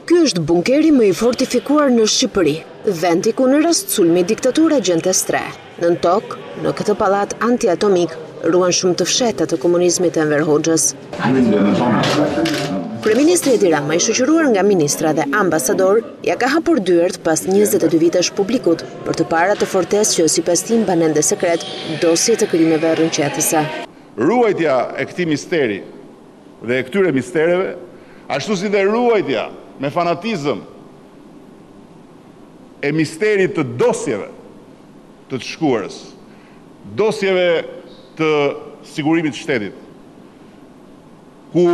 Ky është bunkeri më i fortifikuar në Shqipëri, vendi ku në rast sulmi diktatura gjentes 3. Nën tokë, në këtë pallat antiatomik, ruan shumë të fshehta të komunizmit të Enver Hoxhës. Kryeministri Edi Rama, i shoqëruar nga ministra dhe ambasador, ja ka hapur dyert pas 22 vitesh publikut për të para të fortesë që sipas tij mban ende sekret dosje të krimeve rrënqetëse. Ruajtja e këtij misteri dhe e këtyre mistereve, ashtu si dhe ruajtja me fanatizëm e misterit të dosjeve të shkuarës, dosjeve të sigurimit të shtetit, ku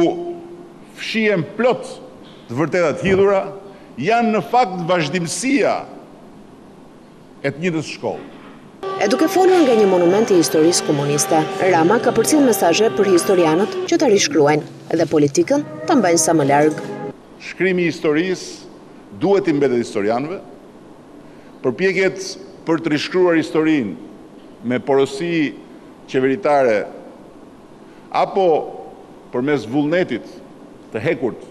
fshihen plot të vërteta të hidhura, janë në fakt vazhdimësia e të njëjtës shkollë. E duke folur nga një monument i historisë komuniste, Rama ka përcjell mesazhe për historianët që ta rishkruajnë dhe politikën ta mbajnë sa më larg. Shkrimi i historisë duhet i mbetet historianëve. Përpjekjet për të rishkruar historinë me porosi qeveritare apo përmes vullnetit të hekurt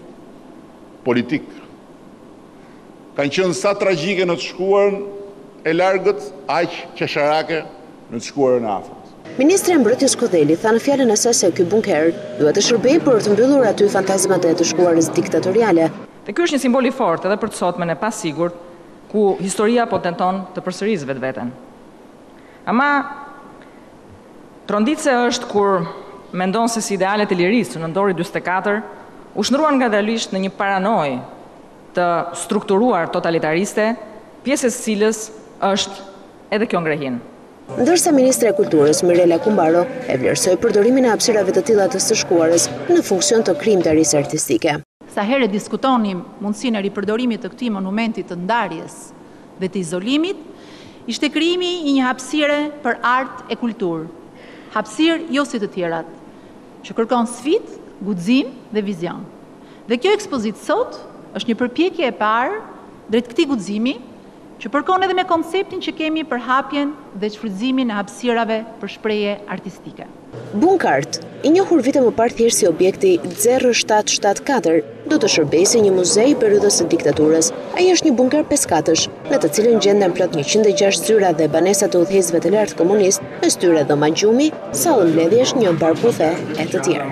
politik kanë qenë sa tragjike në të shkuarën e largët, aq qesharake në të shkuarën e afërt. Ministri e Mbrojtjes Kodeli tha në fjalën e saj se ky bunker duhet të shërbejë për të mbyllur aty fantazmat e të shkuarës diktatoriale. Dhe ky është një simbol i fortë edhe për të sotmen e pasigurt, ku historia po tenton të përsërisë vetveten. Ama tronditse është kur mendon se si idealet e lirisë në Nëndori 44 u shndruan ngadalësisht në një paranojë të strukturuar totalitariste, pjesës së cilës është edhe kjo ngrehin. Ndërsa Ministre e Kulturës Mirela Kumbaro e vlerësoi përdorimin e hapësirave të tilla të së shkuarës në funksion të krijimtarisë artistike. Sa herë diskutonim mundësinë e ripërdorimit të këtij monumenti të ndarjes dhe të izolimit, ishte krijimi i një hapësire për art e kulturë. Hapësirë jo si të tjerat, që kërkon sfidë, guxim dhe vizion. Dhe kjo ekspozitë sot është një përpjekje e parë drejt këtij guximi, që përkon edhe me konceptin që kemi për hapjen dhe shfrytëzimin e hapësirave për shprehje artistike. Bunkart, i njohur vite më parë thjesht si objekti 0774, do të shërbejë si një muzej i periudhës së diktaturës. Ai është një bunker 5 katësh, në të cilin gjenden plot 106 zyra dhe banesa të udhëheqësve të lartë komunist, mes tyre dhoma gjumi, sallë mbledhjesh, një bar bufe e të tjerë.